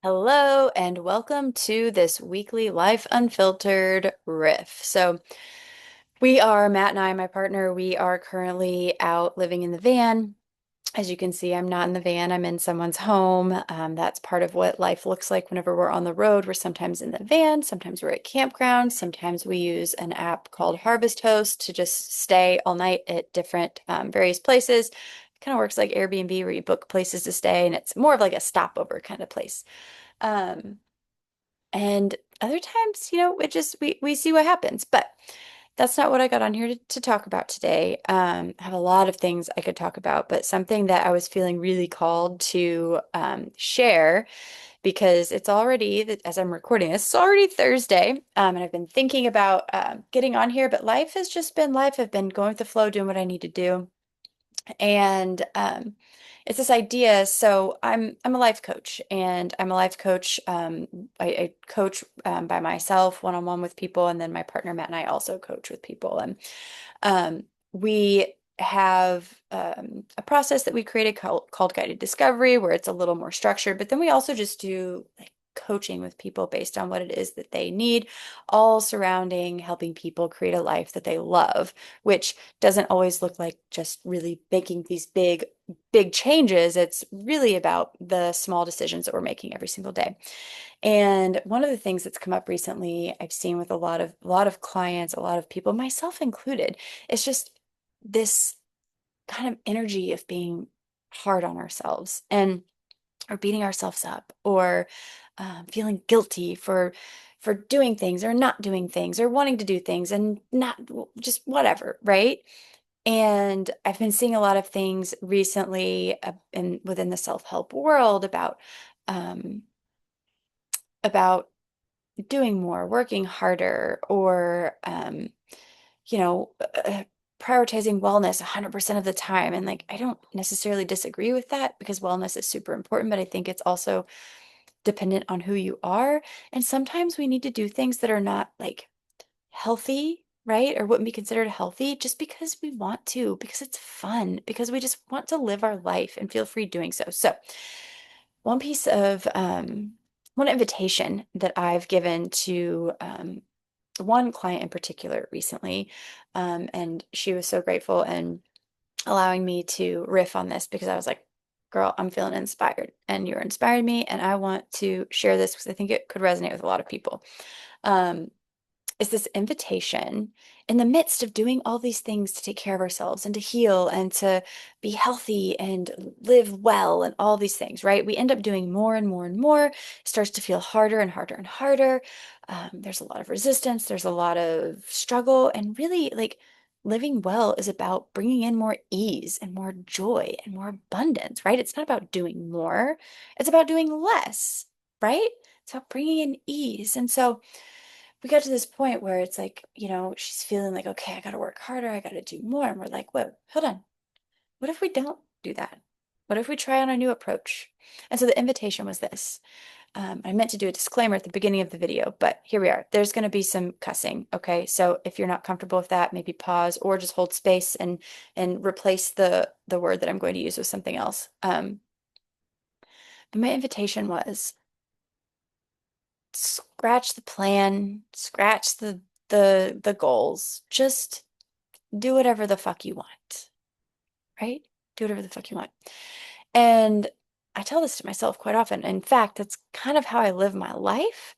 Hello and welcome to this weekly Life Unfiltered riff. Matt and I, my partner, we are currently out living in the van. As you can see, I'm not in the van, I'm in someone's home. That's part of what life looks like whenever we're on the road. We're sometimes in the van, sometimes we're at campgrounds, sometimes we use an app called Harvest Host to just stay all night at different various places. It kind of works like Airbnb where you book places to stay, and it's more of like a stopover kind of place. Um, and other times, we see what happens. But that's not what I got on here to talk about today. I have a lot of things I could talk about, but something that I was feeling really called to share because it's already, as I'm recording this, it's already Thursday. And I've been thinking about getting on here, but life has just been life. I've been going with the flow, doing what I need to do. And it's this idea. So I'm a life coach, and I'm a life coach. I coach by myself, one-on-one with people, and then my partner Matt and I also coach with people. And we have a process that we created called guided discovery, where it's a little more structured. But then we also just do like coaching with people based on what it is that they need, all surrounding helping people create a life that they love, which doesn't always look like just really making these big changes. It's really about the small decisions that we're making every single day. And one of the things that's come up recently, I've seen with a lot of clients, a lot of people, myself included, is just this kind of energy of being hard on ourselves and or beating ourselves up or feeling guilty for doing things or not doing things or wanting to do things and not just whatever, right? And I've been seeing a lot of things recently in within the self-help world um, about doing more, working harder, or you know, uh, prioritizing wellness 100% of the time. And like, I don't necessarily disagree with that because wellness is super important, but I think it's also dependent on who you are. And sometimes we need to do things that are not like healthy, right? Or wouldn't be considered healthy just because we want to, because it's fun, because we just want to live our life and feel free doing so. So, one piece of one invitation that I've given to one client in particular recently, and she was so grateful and allowing me to riff on this because I was like, girl, I'm feeling inspired and you're inspiring me, and I want to share this because I think it could resonate with a lot of people. Um, is this invitation in the midst of doing all these things to take care of ourselves and to heal and to be healthy and live well and all these things, right? We end up doing more and more and more. It starts to feel harder and harder and harder. There's a lot of resistance, there's a lot of struggle, and really, like, living well is about bringing in more ease and more joy and more abundance, right? It's not about doing more, it's about doing less, right? It's about bringing in ease. And so, we got to this point where it's like, she's feeling like, okay, I got to work harder. I got to do more. And we're like, whoa, hold on. What if we don't do that? What if we try on a new approach? And so the invitation was this. I meant to do a disclaimer at the beginning of the video, but here we are. There's going to be some cussing. Okay. So if you're not comfortable with that, maybe pause or just hold space and replace the word that I'm going to use with something else. But my invitation was scratch the plan, scratch the goals. Just do whatever the fuck you want, right? Do whatever the fuck you want. And I tell this to myself quite often. In fact, that's kind of how I live my life,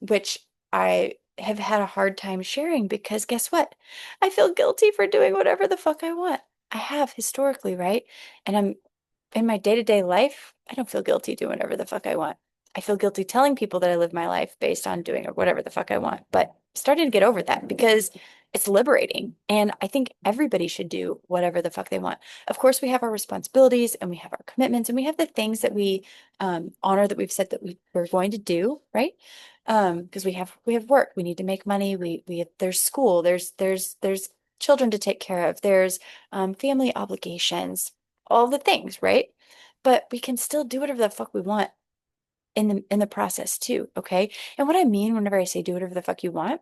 which I have had a hard time sharing because guess what? I feel guilty for doing whatever the fuck I want. I have historically, right? And I'm in my day-to-day life, I don't feel guilty doing whatever the fuck I want. I feel guilty telling people that I live my life based on doing whatever the fuck I want. But I'm starting to get over that because it's liberating. And I think everybody should do whatever the fuck they want. Of course, we have our responsibilities and we have our commitments and we have the things that we honor that we've said that we're going to do, right? Because we have work, we need to make money, we have there's school, there's children to take care of, there's family obligations, all the things, right? But we can still do whatever the fuck we want in the process too, okay? And what I mean whenever I say do whatever the fuck you want,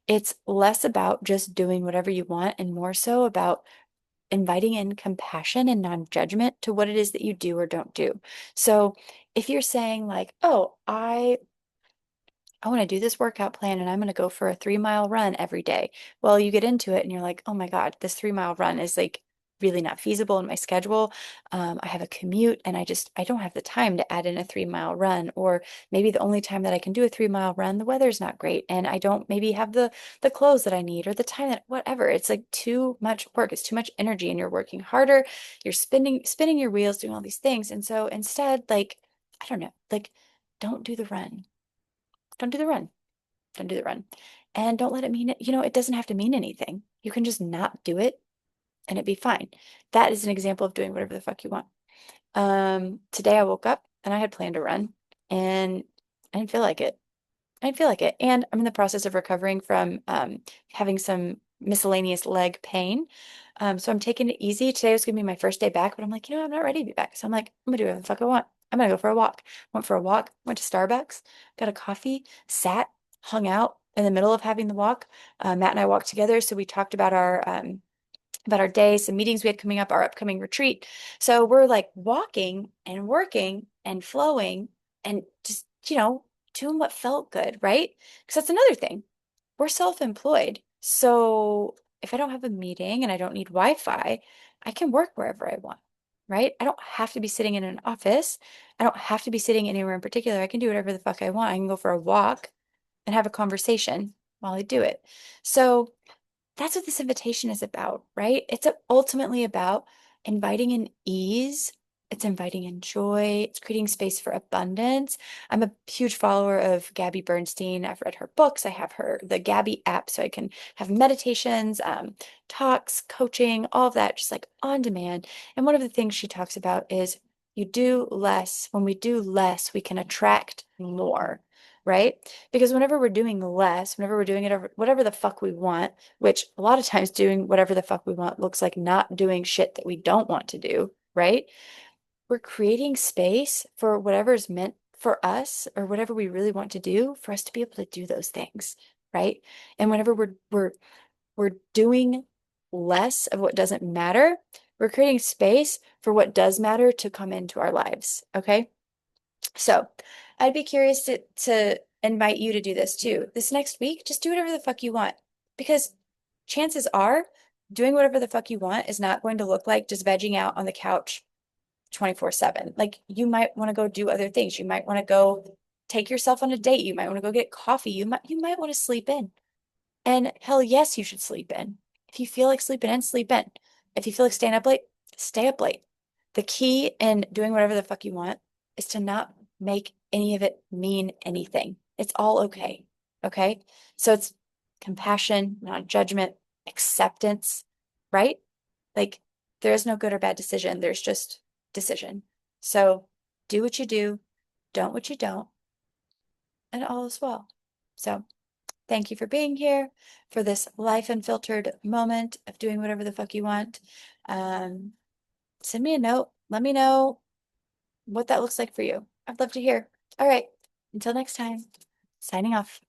it's less about just doing whatever you want and more so about inviting in compassion and non-judgment to what it is that you do or don't do. So if you're saying like, oh, I want to do this workout plan and I'm going to go for a 3 mile run every day. Well, you get into it and you're like, oh my God, this 3 mile run is like really not feasible in my schedule. I have a commute and I don't have the time to add in a 3 mile run. Or maybe the only time that I can do a 3 mile run, the weather's not great and I don't maybe have the clothes that I need or the time that whatever. It's like too much work. It's too much energy and you're working harder. You're spinning your wheels, doing all these things. And so instead, like, I don't know, like, don't do the run. Don't do the run. Don't do the run. And don't let it mean it, it doesn't have to mean anything. You can just not do it and it'd be fine. That is an example of doing whatever the fuck you want. Today I woke up and I had planned to run and I didn't feel like it. I didn't feel like it. And I'm in the process of recovering from having some miscellaneous leg pain. So I'm taking it easy. Today was gonna be my first day back, but I'm like, I'm not ready to be back. So I'm like, I'm gonna do whatever the fuck I want. I'm gonna go for a walk. Went for a walk, went to Starbucks, got a coffee, sat, hung out in the middle of having the walk. Matt and I walked together, so we talked about our day, some meetings we had coming up, our upcoming retreat. So we're like walking and working and flowing and just, doing what felt good, right? Because that's another thing. We're self-employed. So if I don't have a meeting and I don't need Wi-Fi, I can work wherever I want, right? I don't have to be sitting in an office. I don't have to be sitting anywhere in particular. I can do whatever the fuck I want. I can go for a walk and have a conversation while I do it. So that's what this invitation is about, right? It's ultimately about inviting in ease. It's inviting in joy. It's creating space for abundance. I'm a huge follower of Gabby Bernstein. I've read her books. I have the Gabby app, so I can have meditations, talks, coaching, all of that, just like on demand. And one of the things she talks about is you do less. When we do less, we can attract more, right? Because whenever we're doing less, whenever we're doing it over whatever the fuck we want, which a lot of times doing whatever the fuck we want looks like not doing shit that we don't want to do, right? We're creating space for whatever is meant for us or whatever we really want to do for us to be able to do those things, right? And whenever we're doing less of what doesn't matter, we're creating space for what does matter to come into our lives, okay? So I'd be curious to invite you to do this too. This next week, just do whatever the fuck you want. Because chances are doing whatever the fuck you want is not going to look like just vegging out on the couch 24/7. Like you might want to go do other things. You might want to go take yourself on a date. You might want to go get coffee. You might want to sleep in. And hell yes, you should sleep in. If you feel like sleeping in, sleep in. If you feel like staying up late, stay up late. The key in doing whatever the fuck you want is to not make any of it mean anything. It's all okay. Okay. So it's compassion, not judgment, acceptance, right? Like there is no good or bad decision. There's just decision. So do what you do, don't what you don't, and all is well. So thank you for being here for this life unfiltered moment of doing whatever the fuck you want. Um, Send me a note. Let me know what that looks like for you. I'd love to hear. All right. Until next time, signing off.